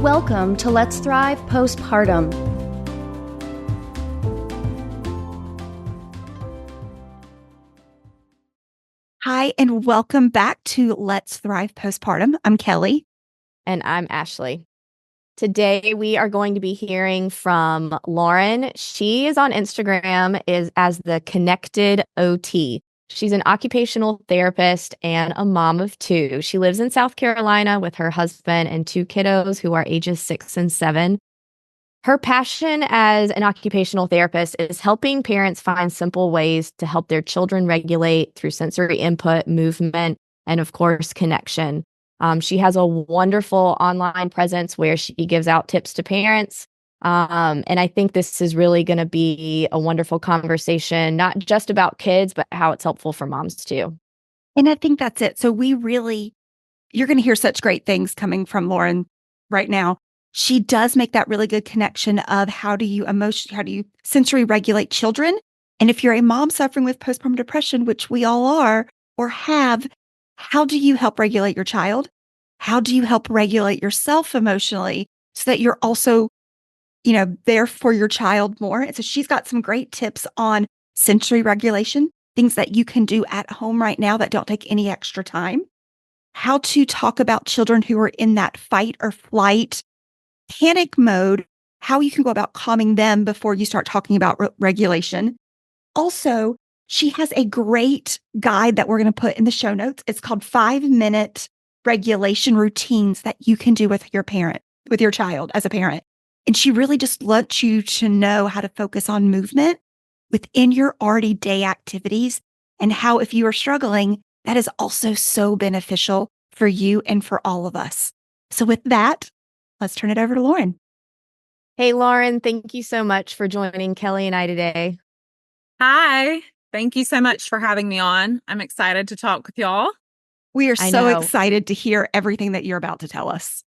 Welcome to Let's Thrive Postpartum. Hi, and welcome back to Let's Thrive Postpartum. I'm Kelly. And I'm Ashley. Today, we are going to be hearing from Lauren. She is on Instagram as the Connected OT. She's an occupational therapist and a mom of two. She lives in South Carolina with her husband and two kiddos who are ages 6 and 7. Her passion as an occupational therapist is helping parents find simple ways to help their children regulate through sensory input, movement, and of course, connection. She has a wonderful online presence where she gives out tips to parents. And I think this is really going to be a wonderful conversation, not just about kids, but how it's helpful for moms too. And I think that's it. So you're going to hear such great things coming from Lauren right now. She does make that really good connection of how do you sensory regulate children? And if you're a mom suffering with postpartum depression, which we all are or have, how do you help regulate your child? How do you help regulate yourself emotionally so that you're also, there for your child more? And so she's got some great tips on sensory regulation, things that you can do at home right now that don't take any extra time. How to talk about children who are in that fight or flight panic mode, how you can go about calming them before you start talking about regulation. Also, she has a great guide that we're going to put in the show notes. It's called 5-minute regulation routines that you can do with your child as a parent. And she really just lets you to know how to focus on movement within your already day activities and how, if you are struggling, that is also so beneficial for you and for all of us. So with that, let's turn it over to Lauren. Hey, Lauren, thank you so much for joining Kelly and I today. Hi. Thank you so much for having me on. I'm excited to talk with y'all. We are so excited to hear everything that you're about to tell us.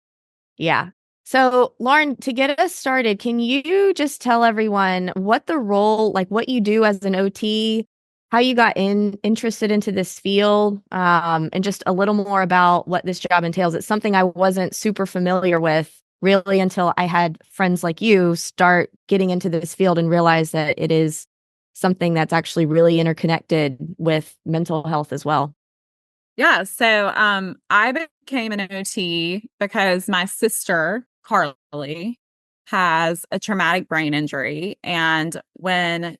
Yeah. So, Lauren, to get us started, can you just tell everyone what you do as an OT, how you got interested into this field, and just a little more about what this job entails? It's something I wasn't super familiar with really until I had friends like you start getting into this field and realize that it is something that's actually really interconnected with mental health as well. Yeah. So I became an OT because my sister, Carly, has a traumatic brain injury. And when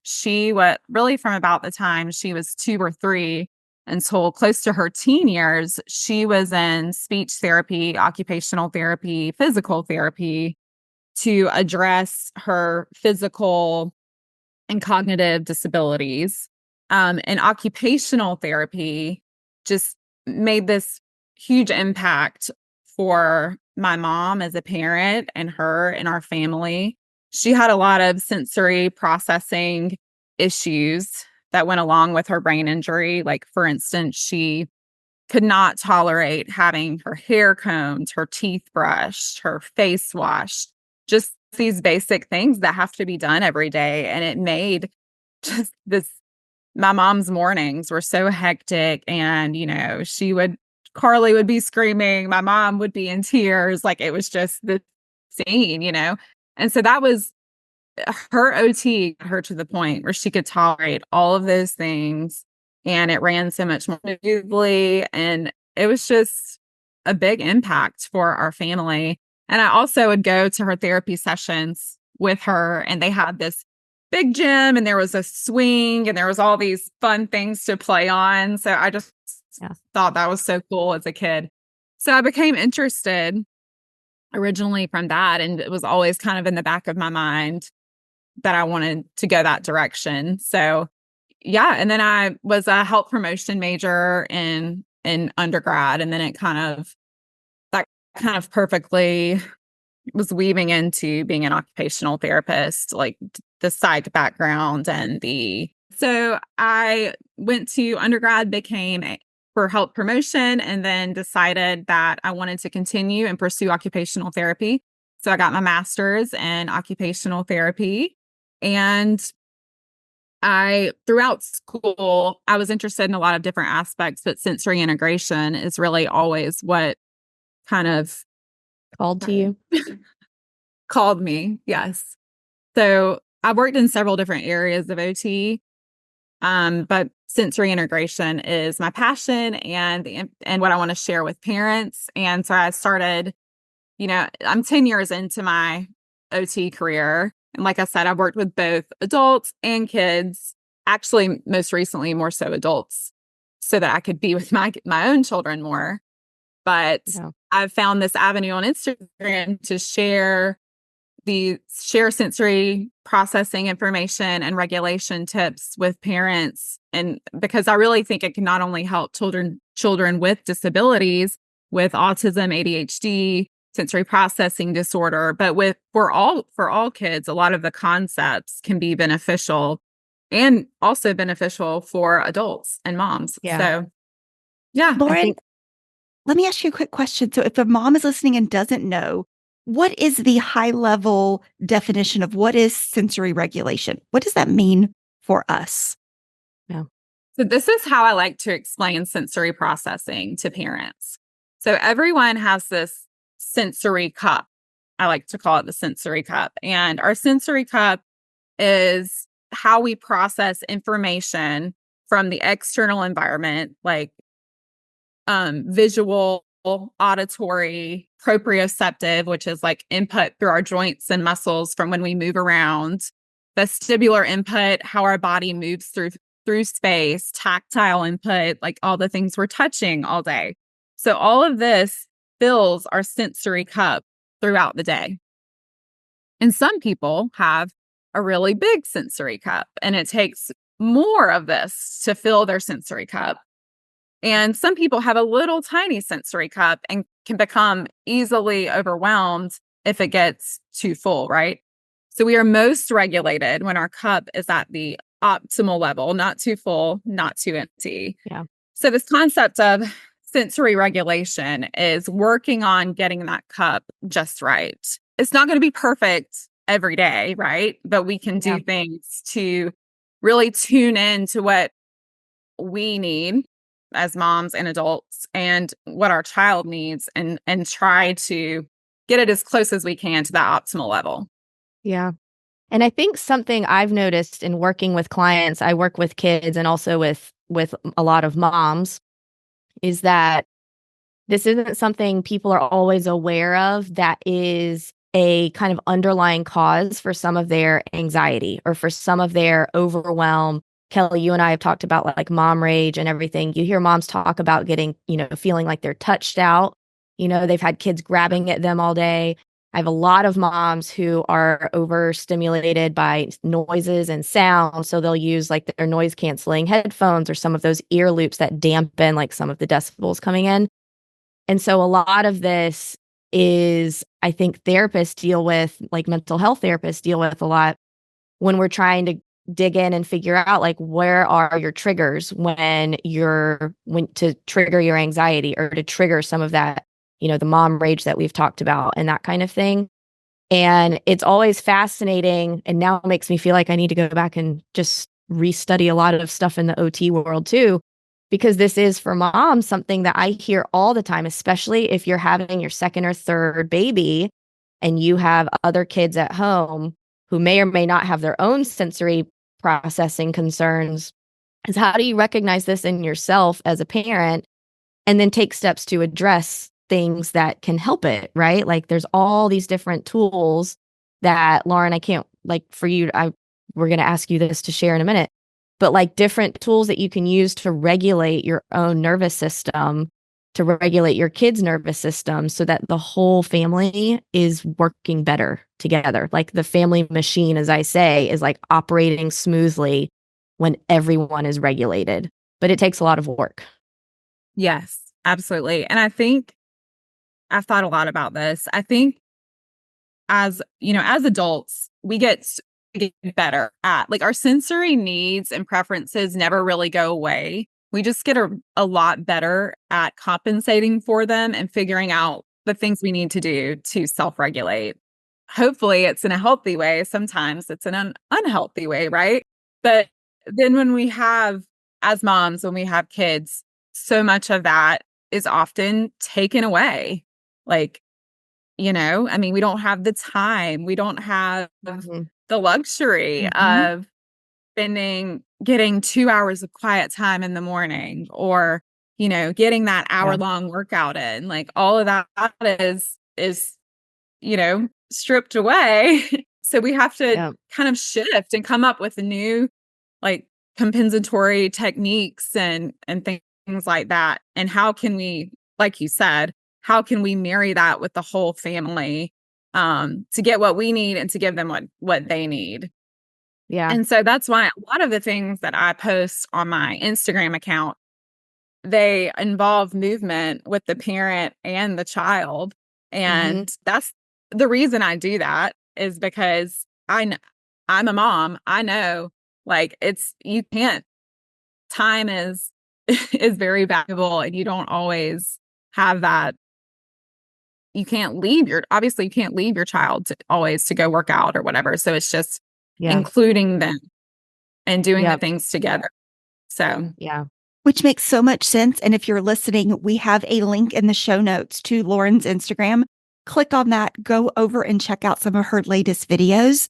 really from about the time she was 2 or 3 until close to her teen years, she was in speech therapy, occupational therapy, physical therapy to address her physical and cognitive disabilities. And occupational therapy just made this huge impact for my mom as a parent and her and our family. She had a lot of sensory processing issues that went along with her brain injury. Like, for instance, she could not tolerate having her hair combed, her teeth brushed, her face washed, just these basic things that have to be done every day. And it made just this, my mom's mornings were so hectic. And, Carly would be screaming, my mom would be in tears. Like, it was just the scene. And so that was her OT, got her to the point where she could tolerate all of those things. And it ran so much more smoothly. And it was just a big impact for our family. And I also would go to her therapy sessions with her, and they had this big gym and there was a swing and there was all these fun things to play on. So I just thought that was so cool as a kid. So I became interested originally from that. And it was always kind of in the back of my mind that I wanted to go that direction. So yeah. And then I was a health promotion major in undergrad. And then that kind of perfectly was weaving into being an occupational therapist, like the psych background so I went to undergrad, for health promotion, and then decided that I wanted to continue and pursue occupational therapy. So I got my master's in occupational therapy. And throughout school, I was interested in a lot of different aspects, but sensory integration is really always what kind of Called to you. called me. Yes. So I've worked in several different areas of OT, but sensory integration is my passion and what I want to share with parents. And so I started, I'm 10 years into my OT career. And like I said, I've worked with both adults and kids, actually, most recently, more so adults, so that I could be with my own children more. But Yeah. I've found this avenue on Instagram to share sensory processing information and regulation tips with parents. And because I really think it can not only help children with disabilities, with autism, ADHD, sensory processing disorder, but for all kids, a lot of the concepts can be beneficial and also beneficial for adults and moms. Yeah. So yeah, I Lauren, think let me ask you a quick question. So if a mom is listening and doesn't know, what is the high level definition of what is sensory regulation? What does that mean for us? so this is how I like to explain sensory processing to parents. So everyone has this sensory cup. I like to call it the sensory cup. And our sensory cup is how we process information from the external environment, like visual, auditory, proprioceptive, which is like input through our joints and muscles from when we move around, vestibular input, how our body moves through space, tactile input, like all the things we're touching all day. So all of this fills our sensory cup throughout the day. And some people have a really big sensory cup, and it takes more of this to fill their sensory cup. And some people have a little tiny sensory cup and can become easily overwhelmed if it gets too full, right? So we are most regulated when our cup is at the optimal level, not too full, not too empty. Yeah. So this concept of sensory regulation is working on getting that cup just right. It's not going to be perfect every day, right? But we can do things to really tune in to what we need as moms and adults and what our child needs and try to get it as close as we can to that optimal level. Yeah. And I think something I've noticed in working with clients, I work with kids and also with a lot of moms, is that this isn't something people are always aware of that is a kind of underlying cause for some of their anxiety or for some of their overwhelm. Kelly, you and I have talked about like mom rage and everything. You hear moms talk about getting, feeling like they're touched out. They've had kids grabbing at them all day. I have a lot of moms who are overstimulated by noises and sound. So they'll use like their noise canceling headphones or some of those ear loops that dampen like some of the decibels coming in. And so a lot of this is, I think therapists deal with, like mental health therapists deal with a lot when we're trying to dig in and figure out like where are your triggers when to trigger your anxiety or to trigger some of that, the mom rage that we've talked about and that kind of thing. And it's always fascinating. And now it makes me feel like I need to go back and just restudy a lot of stuff in the OT world too, because this is for moms something that I hear all the time, especially if you're having your second or third baby and you have other kids at home who may or may not have their own sensory processing concerns, is how do you recognize this in yourself as a parent and then take steps to address things that can help it, right? Like there's all these different tools that, Lauren, I can't, like for you, we're going to ask you this to share in a minute, but like different tools that you can use to regulate your own nervous system, to regulate your kid's nervous system so that the whole family is working better together. Like the family machine, as I say, is like operating smoothly when everyone is regulated, but it takes a lot of work. Yes, absolutely. And I think I've thought a lot about this. I think as adults, we get better at like our sensory needs and preferences never really go away. We just get a lot better at compensating for them and figuring out the things we need to do to self-regulate. Hopefully it's in a healthy way. Sometimes it's in an unhealthy way, right? But then as moms, when we have kids, so much of that is often taken away. Like, I mean, we don't have the time. We don't have Mhm. the luxury Mhm. of getting 2 hours of quiet time in the morning, or, getting that Yeah. hour-long workout in. Like, all of that is stripped away. So we have to Yeah. kind of shift and come up with new, like, compensatory techniques and things like that. And how can we, like you said, how can we marry that with the whole family, to get what we need and to give them what they need? Yeah. And so that's why a lot of the things that I post on my Instagram account, they involve movement with the parent and the child. Mhm. And that's the reason I do that, is because I'm a mom. I know, like, you can't, time is is very valuable, and you don't always have that. You can't leave your child to go work out or whatever. So it's just Yeah. including them and doing the Yep. things together. So, Yeah. Which makes so much sense. And if you're listening, we have a link in the show notes to Lauren's Instagram. Click on that, go over and check out some of her latest videos.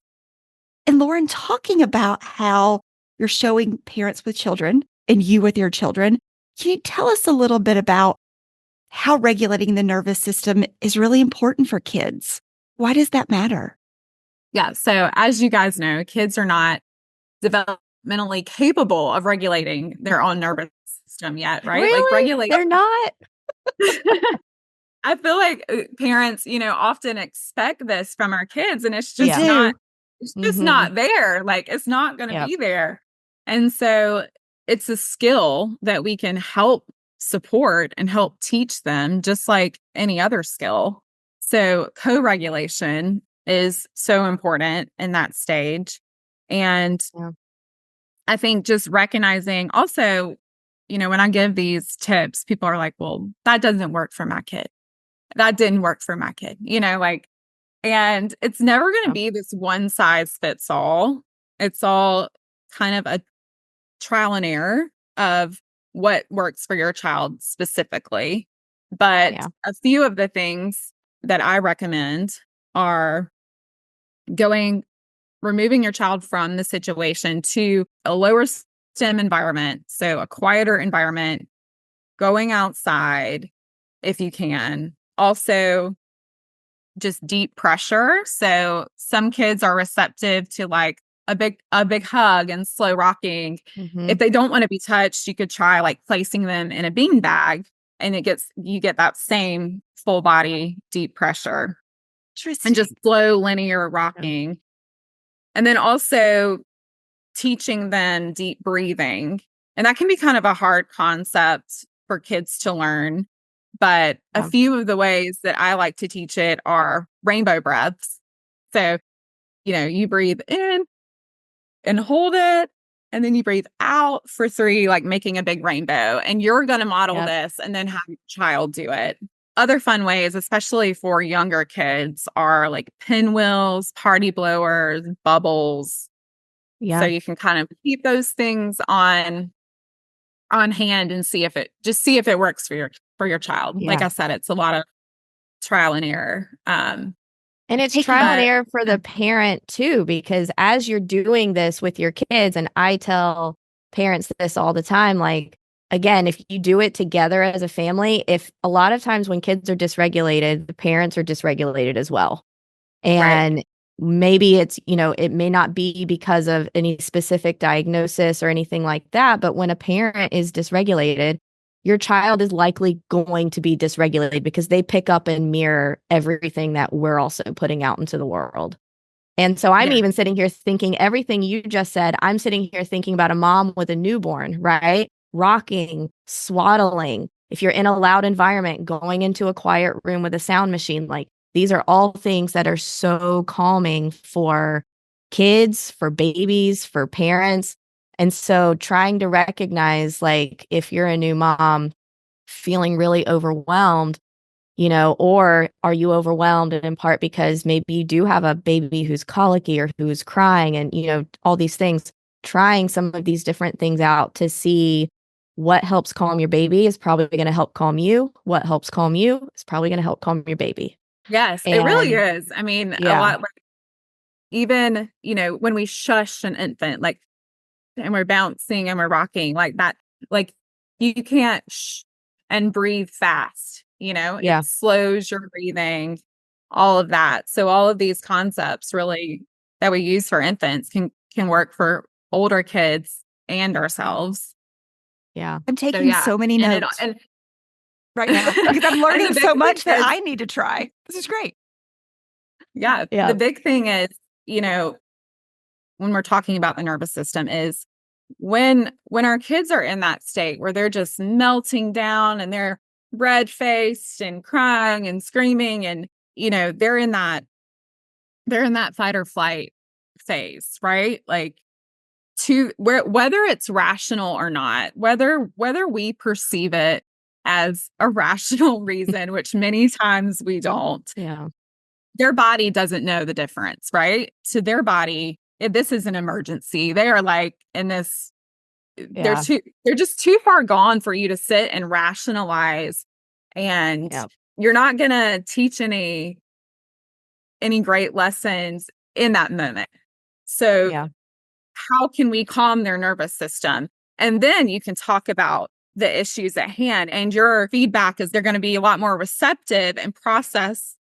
And Lauren, talking about how you're showing parents with children and you with your children, can you tell us a little bit about how regulating the nervous system is really important for kids? Why does that matter? yeah. So, as you guys know, kids are not developmentally capable of regulating their own nervous system yet, right? Like, Really? regulate. They're not? I feel like parents, often expect this from our kids, and We do. it's just Mhm. not there. Like, it's not going to Yep. be there. And so it's a skill that we can help support and help teach them, just like any other skill. So co-regulation is so important in that stage. And Yeah. I think just recognizing also, when I give these tips, people are like, well, that doesn't work for my kid. That didn't work for my kid, like, and it's never going to Yeah. be this one size fits all. It's all kind of a trial and error of what works for your child specifically. But Yeah. a few of the things that I recommend are going removing your child from the situation to a lower STEM environment. So a quieter environment, going outside if you can. Also, just deep pressure. So some kids are receptive to, like, a big hug and slow rocking. If Mhm. they don't want to be touched, you could try, like, placing them in a bean bag, and you get that same full body deep pressure and just Interesting. slow linear Yeah. rocking. And then also teaching them deep breathing. And that can be kind of a hard concept for kids to learn. But a Yeah. few of the ways that I like to teach it are rainbow breaths. So, you breathe in and hold it, and then you breathe out for 3, like making a big rainbow. And you're going to model Yep. this and then have your child do it. Other fun ways, especially for younger kids, are like pinwheels, party blowers, bubbles. So Yeah. you can kind of keep those things on hand and see if it works for your child. Like Yeah. I said, it's a lot of trial and error. And it's Taking trial and But error for the parent too, because as you're doing this with your kids, and I tell parents this all the time, like, again, if you do it together as a family, if a lot of times when kids are dysregulated, the parents are dysregulated as well. right. And maybe it's, it may not be because of any specific diagnosis or anything like that, but when a parent is dysregulated, your child is likely going to be dysregulated because they pick up and mirror everything that we're also putting out into the world. And so I'm Yeah. even sitting here thinking everything you just said. I'm sitting here thinking about a mom with a newborn, right? Rocking, swaddling. If you're in a loud environment, going into a quiet room with a sound machine, like, these are all things that are so calming for kids, for babies, for parents. And so trying to recognize, like, if you're a new mom feeling really overwhelmed, or are you overwhelmed in part because maybe you do have a baby who's colicky or who's crying and, all these things, trying some of these different things out to see what helps calm your baby is probably going to help calm you. What helps calm you is probably going to help calm your baby. Yes, it really is. I mean, a lot, like, even, when we shush an infant, like, and we're bouncing and we're rocking like that, like, you can't and breathe fast, it slows your breathing, all of that. So all of these concepts really that we use for infants can work for older kids and ourselves. Yeah. I'm taking so many notes right now because I'm learning so much that I need to try. This is great. Yeah. The big thing is, when we're talking about the nervous system is when our kids are in that state where they're just melting down and they're red-faced and crying and screaming and, they're in that fight or flight phase, right? Like, whether it's rational or not, whether we perceive it as a rational reason, which many times we don't. Yeah. Their body doesn't know the difference, right? To their body, if this is an emergency, they are like in this, they're just too far gone for you to sit and rationalize. And you're not going to teach any great lessons in that moment. So how can we calm their nervous system? And then you can talk about the issues at hand, and your feedback is they're going to be a lot more receptive and process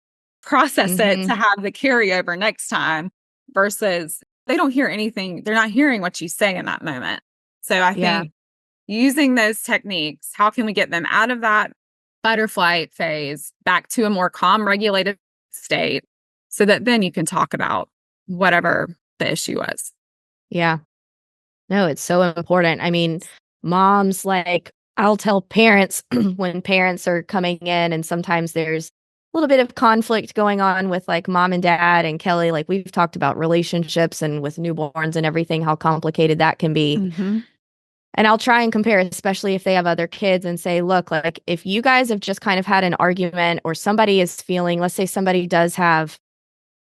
it to have the carryover next time, versus they don't hear anything. They're not hearing what you say in that moment. So I think using those techniques, how can we get them out of that fight or flight phase back to a more calm, regulated state, so that then you can talk about whatever the issue was. Yeah. No, it's so important. I mean, moms, like, I'll tell parents when parents are coming in, and sometimes there's a little bit of conflict going on with like mom and dad and Kelly. Like, we've talked about relationships and with newborns and everything, how complicated that can be. Mm-hmm. And I'll try and compare, especially if they have other kids, and say, look, like, if you guys have just kind of had an argument, or somebody is feeling, let's say somebody does have,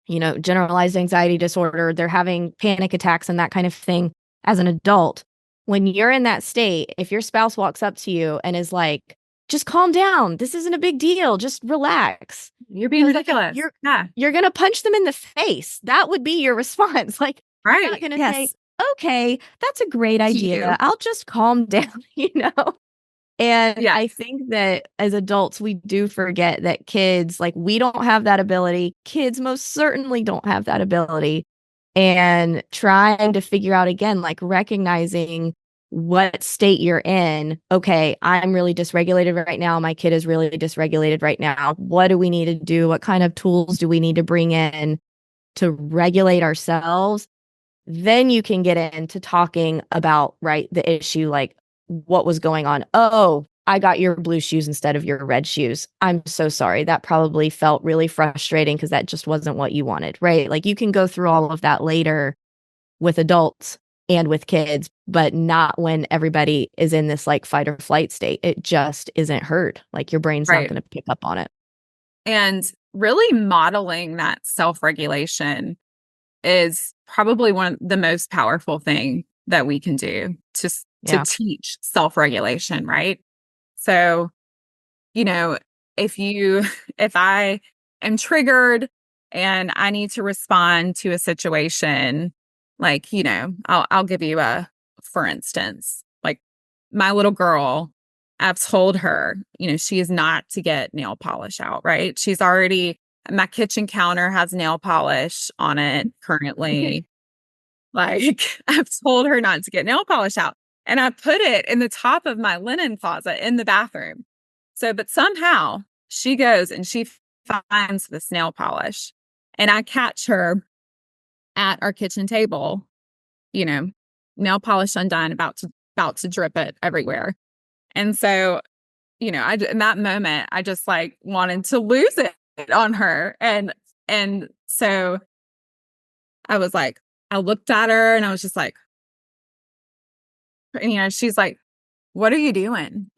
generalized anxiety disorder, they're having panic attacks and that kind of thing as an adult. When you're in that state, if your spouse walks up to you and is like, just calm down, this isn't a big deal, just relax, you're being ridiculous. You're going to punch them in the face. That would be your response. Like, right. You're not going to say, okay, that's a great idea, I'll just calm down, And I think that as adults, we do forget that kids, like, we don't have that ability. Kids most certainly don't have that ability. And trying to figure out, again, like, recognizing what state you're in. Okay, I'm really dysregulated right now. My kid is really dysregulated right now. What do we need to do? What kind of tools do we need to bring in to regulate ourselves? Then you can get into talking about, the issue, like, what was going on. Oh, I got your blue shoes instead of your red shoes. I'm so sorry. That probably felt really frustrating because that just wasn't what you wanted, right? Like, you can go through all of that later with adults and with kids, but not when everybody is in this like fight or flight state. It just isn't heard. Like, your brain's not going to pick up on it. And really modeling that self-regulation is probably one of the most powerful thing that we can do to teach self-regulation, right? So, if I am triggered and I need to respond to a situation, like, I'll give you for instance, like, my little girl, I've told her, she is not to get nail polish out, right? She's already, my kitchen counter has nail polish on it currently. Like, I've told her not to get nail polish out, and I put it in the top of my linen closet in the bathroom. So, but somehow she goes and she finds this nail polish, and I catch her at our kitchen table, nail polish undone, about to drip it everywhere. And so, in that moment, I just like wanted to lose it on her. And so I was like, I looked at her and I was just like, she's like, what are you doing?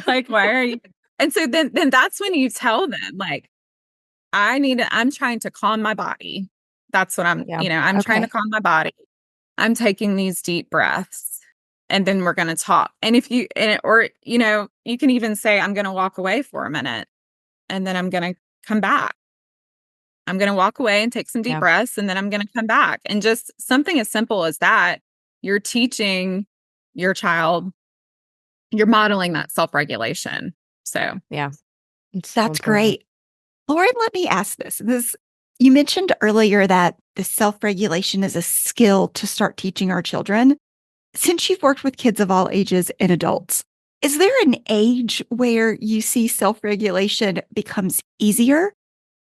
Like, why are you? And so then that's when you tell them, like, I'm trying to calm my body. That's what I'm trying to calm my body. I'm taking these deep breaths. and then we're going to talk. And if you, or, you can even say, I'm going to walk away for a minute and then I'm going to come back. I'm going to walk away and take some deep breaths, and then I'm going to come back. And just something as simple as that, you're teaching your child, you're modeling that self-regulation. So, Yeah. That's great. Lauren, let me ask this. You mentioned earlier that the self-regulation is a skill to start teaching our children. Since you've worked with kids of all ages and adults, is there an age where you see self-regulation becomes easier?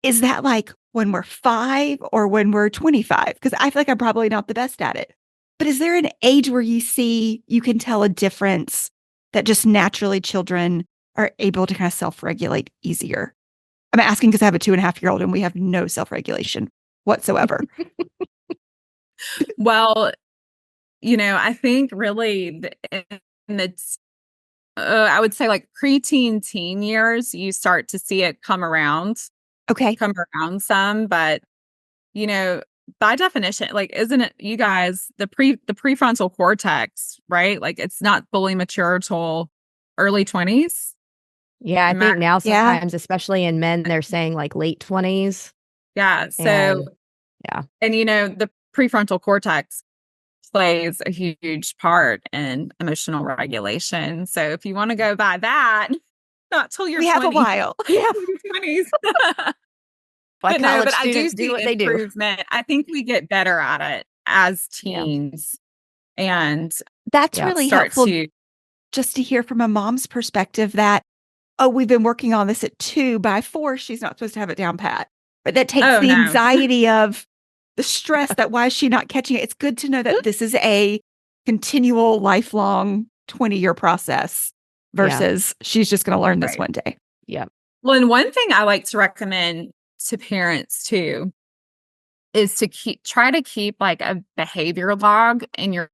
Is that like when we're 5 or when we're 25? Because I feel like I'm probably not the best at it. But is there an age where you can tell a difference that just naturally children are able to kind of self-regulate easier? I'm asking because I have a 2.5-year-old and we have no self-regulation whatsoever. Well, I think really I would say like preteen, teen years, you start to see it come around some, but by definition, like, isn't it, you guys, the prefrontal cortex, right? Like, it's not fully mature till early 20s. Yeah, I think now sometimes, especially in men, they're saying like late 20s. Yeah. So, and the prefrontal cortex plays a huge part in emotional regulation. So if you want to go by that, not till you're 20. We have a while. Yeah, 20s. But I do see what they do. improvement. I think we get better at it as teens. And that's really helpful just to hear from a mom's perspective that, we've been working on this at 2, by 4, she's not supposed to have it down pat. But that takes the anxiety of the stress that why is she not catching it? It's good to know that this is a continual, lifelong 20-year process versus she's just going to learn this one day. Yeah. Well, and one thing I like to recommend to parents too is to try to keep like a behavior log in your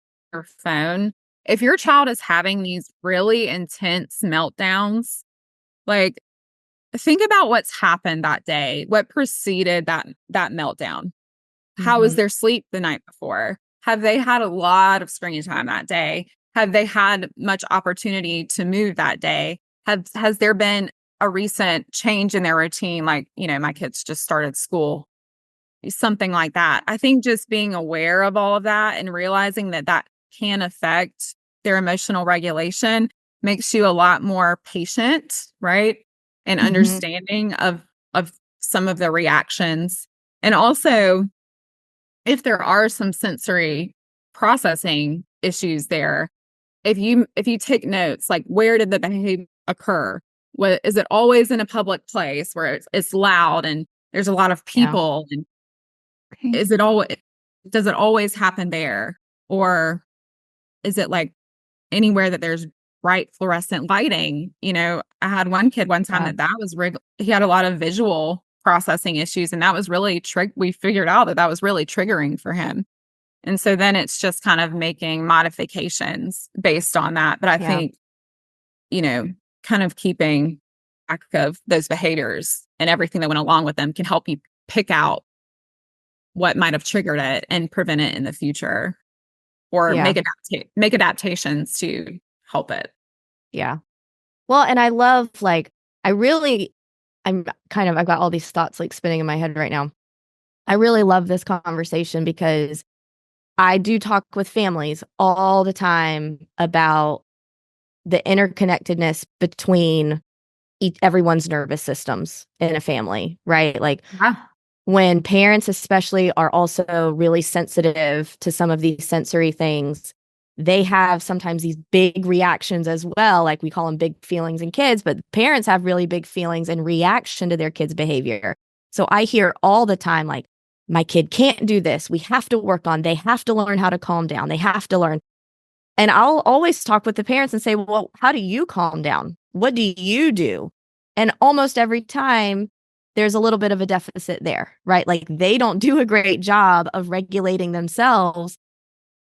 phone. If your child is having these really intense meltdowns, like, think about what's happened that day, what preceded that meltdown. How was their sleep the night before? Have they had a lot of screen time that day? Have they had much opportunity to move that day? Has there been a recent change in their routine? Like, my kids just started school, something like that. I think just being aware of all of that and realizing that can affect their emotional regulation makes you a lot more patient, right? And understanding of some of the reactions. And also, if there are some sensory processing issues there, if you take notes, like, where did the behavior occur? What is it always in a public place where it's loud and there's a lot of people? And does it always happen there? Or is it like anywhere that there's bright fluorescent lighting? I had one kid one time that was he had a lot of visual processing issues, and that was really we figured out that was really triggering for him. And so then it's just kind of making modifications based on that. But I think, kind of keeping track of those behaviors and everything that went along with them can help you pick what might have triggered it and prevent it in the future, or make adaptations to help it. Yeah. Well, and I love, like, I've got all these thoughts like spinning in my head right now. I really love this conversation because I do talk with families all the time about the interconnectedness between everyone's nervous systems in a family, right? Like, when parents especially are also really sensitive to some of these sensory things, they have sometimes these big reactions as well. Like, we call them big feelings in kids, but parents have really big feelings in reaction to their kids' behavior. So I hear all the time, like, my kid can't do this. We have to work on, they have to learn how to calm down. They have to learn. And I'll always talk with the parents and say, well, how do you calm down? What do you do? And almost every time there's a little bit of a deficit there, right? Like, they don't do a great job of regulating themselves.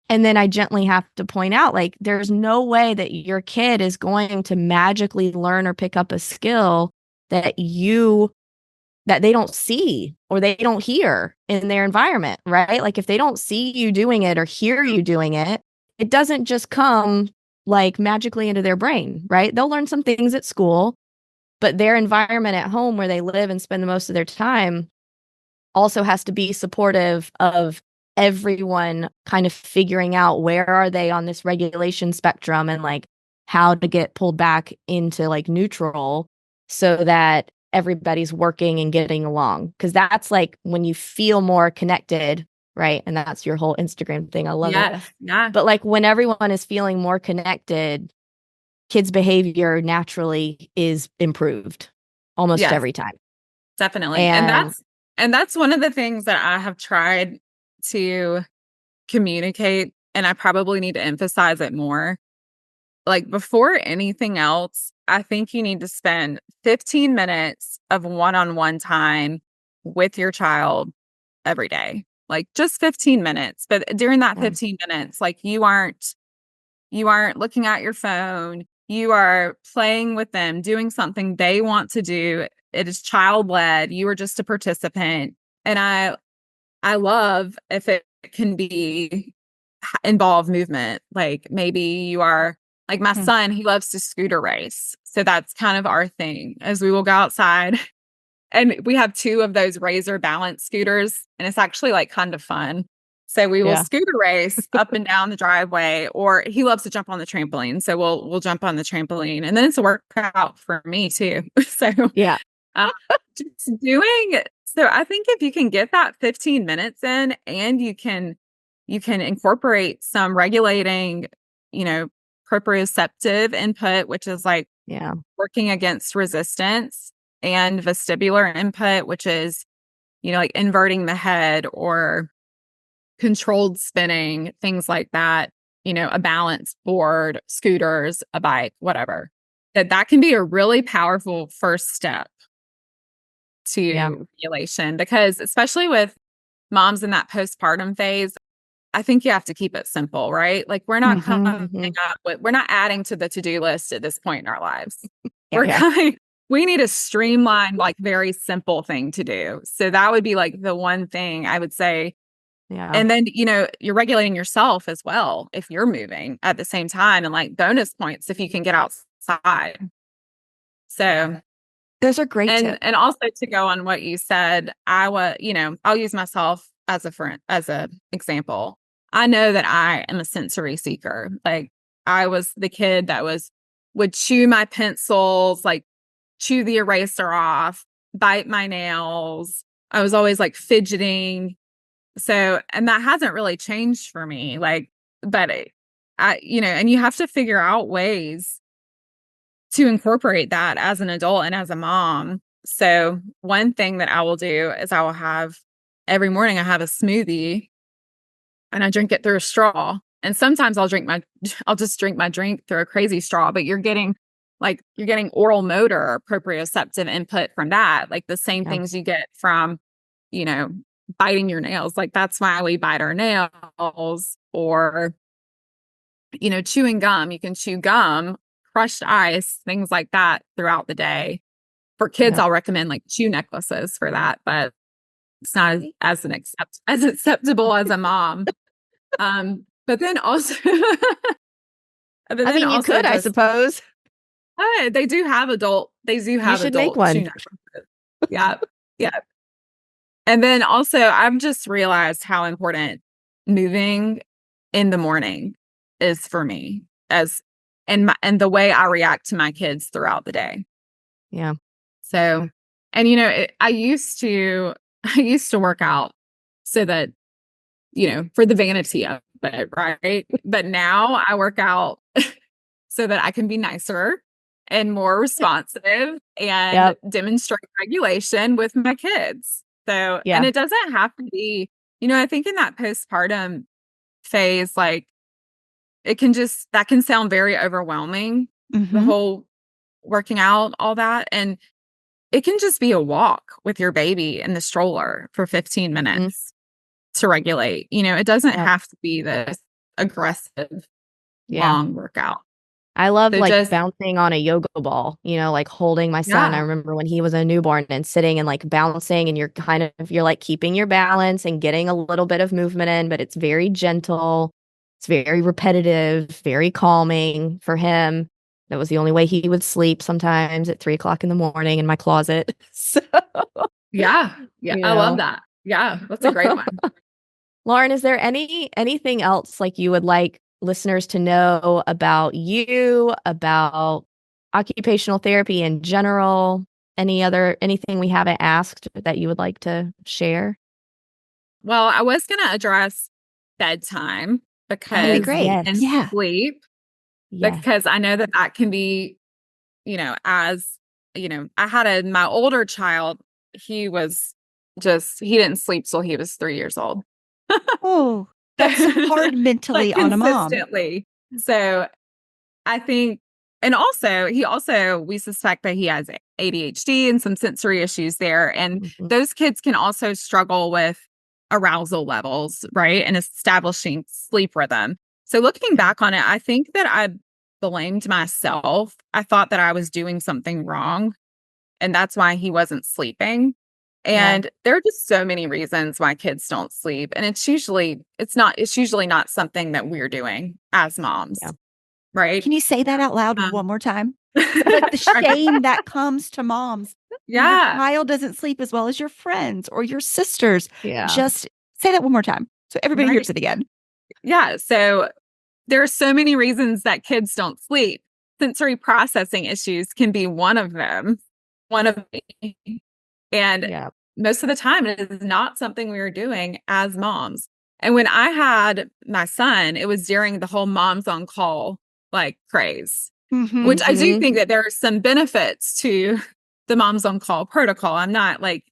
And then I gently have to point out, like, there's no way that your kid is going to magically learn or pick up a skill that they don't see or they don't hear in their environment, right? Like, if they don't see you doing it or hear you doing it, it doesn't just come like magically into their brain, right? They'll learn some things at school, but their environment at home where they live and spend the most of their time also has to be supportive of everyone kind of figuring out where are they on this regulation spectrum and like how to get pulled back into like neutral so that everybody's working and getting along. Because that's like when you feel more connected, right? And that's your whole Instagram thing. I love it. Yeah. But like when everyone is feeling more connected, kids' behavior naturally is improved almost every time. Definitely. And that's one of the things that I have tried to communicate, and I probably need to emphasize it more. Like before anything else, I think you need to spend 15 minutes of one-on-one time with your child every day. Like just 15 minutes. But during that 15 minutes, like you aren't looking at your phone. You are playing with them, doing something they want to do. It is child-led. You are just a participant. And I love if it can be involve movement. Like maybe you are like my son, he loves to scooter race. So that's kind of our thing as we will go outside. And we have 2 of those Razor balance scooters, and it's actually like kind of fun. So we will scooter race up and down the driveway, or he loves to jump on the trampoline. So we'll jump on the trampoline, and then it's a workout for me too. So just doing. So I think if you can get that 15 minutes in, and you can incorporate some regulating, proprioceptive input, which is like working against resistance, and vestibular input, which is, like inverting the head or controlled spinning, things like that, a balance board, scooters, a bike, whatever, that can be a really powerful first step to regulation, because especially with moms in that postpartum phase, I think you have to keep it simple, right? Like we're not we're not adding to the to-do list at this point in our lives. We need a streamlined, like very simple thing to do. So that would be like the one thing I would say. Yeah. And then, you're regulating yourself as well if you're moving at the same time, and like bonus points if you can get outside. So those are great tips. And also to go on what you said, I'll use myself as a example. I know that I am a sensory seeker. Like I was the kid that would chew my pencils, like chew the eraser off, bite my nails. I was always like fidgeting. So, and that hasn't really changed for me. Like, but and you have to figure out ways to incorporate that as an adult and as a mom. So one thing that I will do is I will have every morning I have a smoothie and I drink it through a straw. And sometimes I'll just drink my drink through a crazy straw, but you're getting oral motor proprioceptive input from that. Like the same things you get from, biting your nails. Like that's why we bite our nails, or, chewing gum. You can chew gum, crushed ice, things like that throughout the day. For kids, I'll recommend like chew necklaces for that, but it's not as acceptable as a mom. But then also, you could, I suppose. They do have adult. You should make one. Yeah. And then also, I've just realized how important moving in the morning is for me, and the way I react to my kids throughout the day. Yeah. So, and I used to work out so that, for the vanity of it, right? But now I work out so that I can be nicer and more responsive and demonstrate regulation with my kids. So, and it doesn't have to be, I think in that postpartum phase, like that can sound very overwhelming, the whole working out, all that. And it can just be a walk with your baby in the stroller for 15 minutes to regulate. It doesn't have to be this aggressive, long workout. I love just bouncing on a yoga ball, like holding my son. I remember when he was a newborn and sitting and like bouncing, and you're like keeping your balance and getting a little bit of movement in, but it's very gentle. It's very repetitive, very calming for him. That was the only way he would sleep sometimes at 3 o'clock in the morning in my closet. So, Yeah. Yeah. you I love know. that. Yeah. That's a great one. Lauren, is there anything else like you would like listeners to know about you, about occupational therapy in general? Anything we haven't asked that you would like to share? Well, I was going to address bedtime Okay, because great. Yes. Yeah. sleep, Yes. because I know that that can be, I had my older child, he didn't sleep till he was 3 years old. Oh, that's hard mentally Like on a mom. consistently. So I think, and we suspect that he has ADHD and some sensory issues there. And Mhm. those kids can also struggle with arousal levels, right? And establishing sleep rhythm. So looking back on it, I think that I blamed myself. I thought that I was doing something wrong, and that's why he wasn't sleeping. Yeah. And there are just so many reasons why kids don't sleep. And it's usually not something that we're doing as moms. Yeah. Right. Can you say that out loud Um, one more time? Like the shame that comes to moms when your yeah. child doesn't sleep as well as your friends or your sisters. Yeah. Just say that one more time so everybody Right. hears it again. Yeah. So there are so many reasons that kids don't sleep. Sensory processing issues can be one of them. One of many. And Yeah. most of the time, it is not something we were doing as moms. And when I had my son, it was during the whole moms on call like craze, which I do Mhm. think that there are some benefits to the moms on call protocol. I'm not like,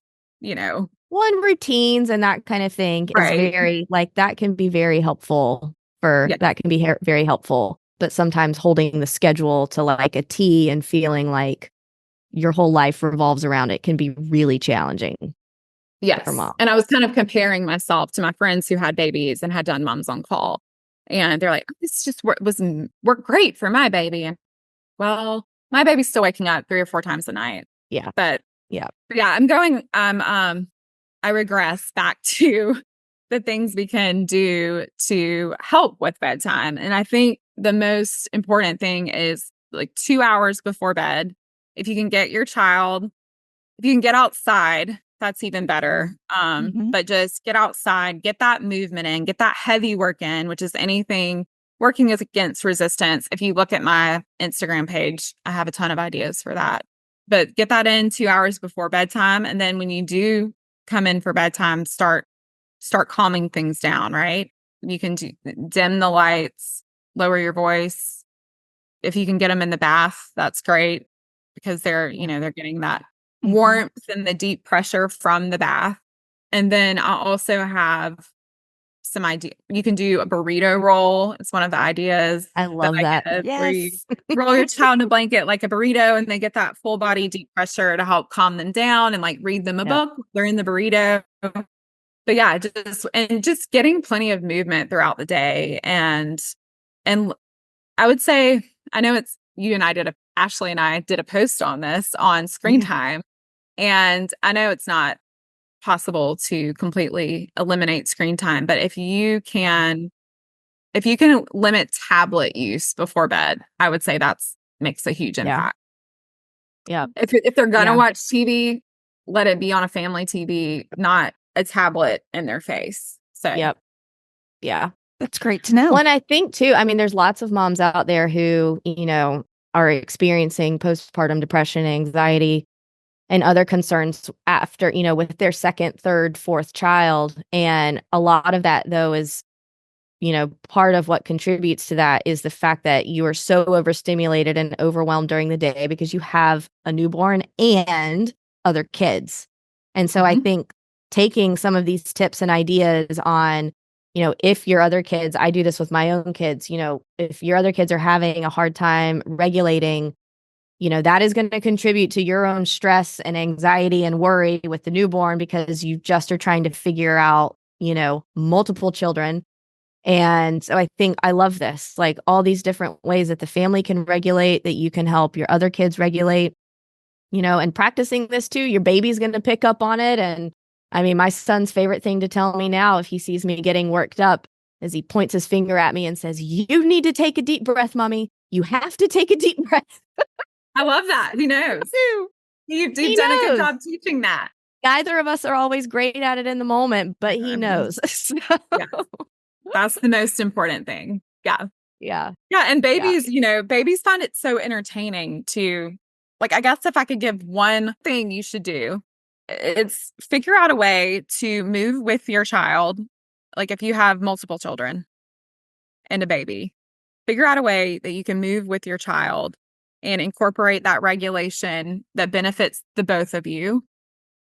One routines and that kind of thing is right. very like that can be very helpful Yeah. that can be very helpful. But sometimes holding the schedule to like a T and feeling like your whole life revolves around it can be really challenging for Yes. mom. And I was kind of comparing myself to my friends who had babies and had done moms on call. And they're like, this just worked great for my baby. And well, my baby's still waking up 3 or 4 times a night. Yeah. But Yeah. yeah, I regress back to the things we can do to help with bedtime. And I think the most important thing is like 2 hours before bed. If you can get your child, if you can get outside, that's even better. Mhm. But just get outside, get that movement in, get that heavy work in, which is anything working against resistance. If you look at my Instagram page, I have a ton of ideas for that. But get that in 2 hours before bedtime. And then when you do come in for bedtime, start calming things down, right? You can dim the lights, lower your voice. If you can get them in the bath, that's great because they're getting that Mhm. warmth and the deep pressure from the bath. And then I also have some idea. You can do a burrito roll. It's one of the ideas I that love I that. give, where you Yes. roll your child in a blanket like a burrito and they get that full body deep pressure to help calm them down and like read them a Yeah. book. They're in the burrito. But yeah, just getting plenty of movement throughout the day. And I would say, I know it's you and Ashley and I did a post on this on screen Yeah. time. And I know it's not possible to completely eliminate screen time, but if you can limit tablet use before bed, I would say that's makes a huge Yeah. impact. Yeah. If they're gonna Yeah. watch TV, let it be on a family TV, not a tablet in their face. So Yep. Yeah. That's great to know. Well, and I think too, I mean, there's lots of moms out there who, are experiencing postpartum depression, anxiety, and other concerns after, with their second, third, fourth child. And a lot of that, though, is, part of what contributes to that is the fact that you are so overstimulated and overwhelmed during the day because you have a newborn and other kids. And so I Mhm. think taking some of these tips and ideas on, if your other kids, I do this with my own kids, if your other kids are having a hard time regulating, that is going to contribute to your own stress and anxiety and worry with the newborn because you just are trying to figure out, multiple children. And so I think I love this, like all these different ways that the family can regulate, that you can help your other kids regulate, and practicing this too, your baby's going to pick up on it. And I mean, my son's favorite thing to tell me now, if he sees me getting worked up, as he points his finger at me and says, "You need to take a deep breath, mommy. You have to take a deep breath." I love that. He knows. You've done a good job teaching that. Neither of us are always great at it in the moment, but he knows. So, Yeah. That's the most important thing. Yeah. yeah. Yeah. And babies, babies find it so entertaining to, like, I guess if I could give one thing you should do, it's figure out a way to move with your child. Like if you have multiple children and a baby, figure out a way that you can move with your child and incorporate that regulation that benefits the both of you,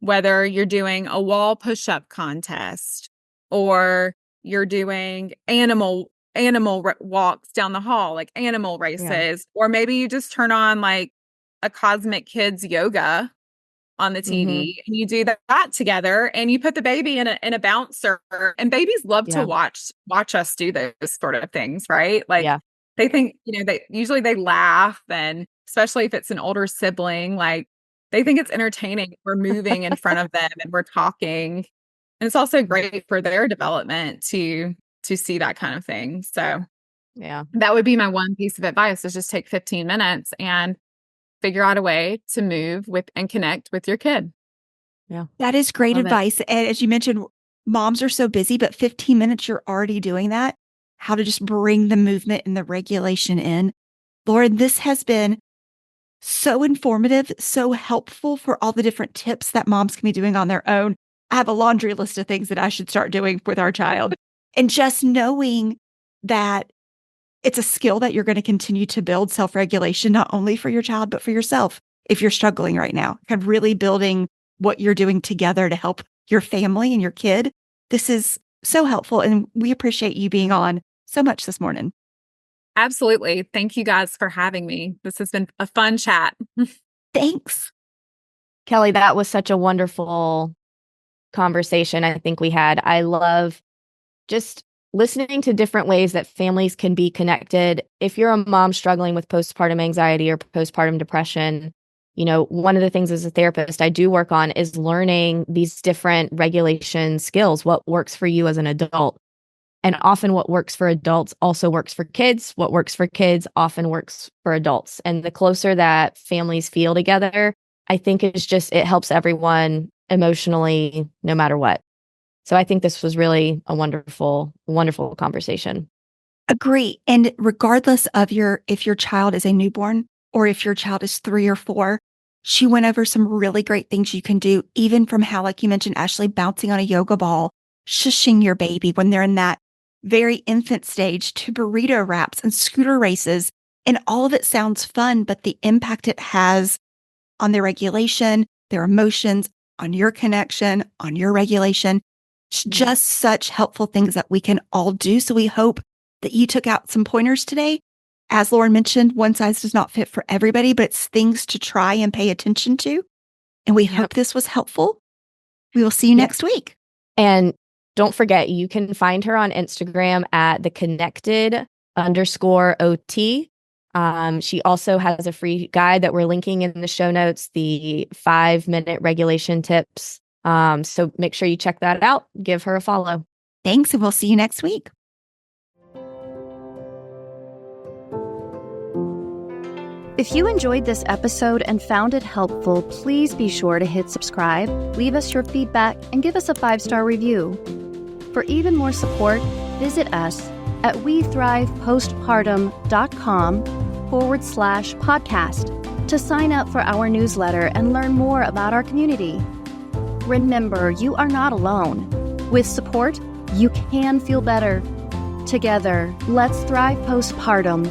whether you're doing a wall push-up contest or you're doing animal walks down the hall, like animal races, or maybe you just turn on like a Cosmic Kids yoga on the TV and you do that together, and you put the baby in a bouncer, and babies love to watch us do those sort of things, right? Like they think, they laugh, and especially if it's an older sibling, like they think it's entertaining. We're moving in front of them and we're talking. And it's also great for their development to see that kind of thing. So that would be my one piece of advice, is just take 15 minutes and figure out a way to move with and connect with your kid. Yeah. That is great advice. And as you mentioned, moms are so busy, but 15 minutes, you're already doing that. How to just bring the movement and the regulation in. Lauren, this has been so informative, so helpful for all the different tips that moms can be doing on their own. I have a laundry list of things that I should start doing with our child. And just knowing that it's a skill that you're going to continue to build, self-regulation, not only for your child, but for yourself. If you're struggling right now, kind of really building what you're doing together to help your family and your kid. This is so helpful. And we appreciate you being on so much this morning. Absolutely. Thank you guys for having me. This has been a fun chat. Thanks. Kelly, that was such a wonderful conversation I think we had. I love just listening to different ways that families can be connected. If you're a mom struggling with postpartum anxiety or postpartum depression, one of the things as a therapist I do work on is learning these different regulation skills, what works for you as an adult. And often what works for adults also works for kids. What works for kids often works for adults. And the closer that families feel together, I think it helps everyone emotionally, no matter what. So I think this was really a wonderful, wonderful conversation. Agree. And regardless of if your child is a newborn or if your child is 3 or 4, she went over some really great things you can do, even from how, like you mentioned, Ashley, bouncing on a yoga ball, shushing your baby when they're in that very infant stage, to burrito wraps and scooter races. And all of it sounds fun, but the impact it has on their regulation, their emotions, on your connection, on your regulation, just such helpful things that we can all do. So we hope that you took out some pointers today. As Lauren mentioned, one size does not fit for everybody, but it's things to try and pay attention to. And we hope this was helpful. We will see you next week. And don't forget, you can find her on Instagram at theconnected_OT. She also has a free guide that we're linking in the show notes, the 5-minute regulation tips. So make sure you check that out. Give her a follow. Thanks, and we'll see you next week. If you enjoyed this episode and found it helpful, please be sure to hit subscribe, leave us your feedback, and give us a 5-star review. For even more support, visit us at wethrivepostpartum.com/podcast to sign up for our newsletter and learn more about our community. Remember, you are not alone. With support, you can feel better. Together, let's thrive postpartum.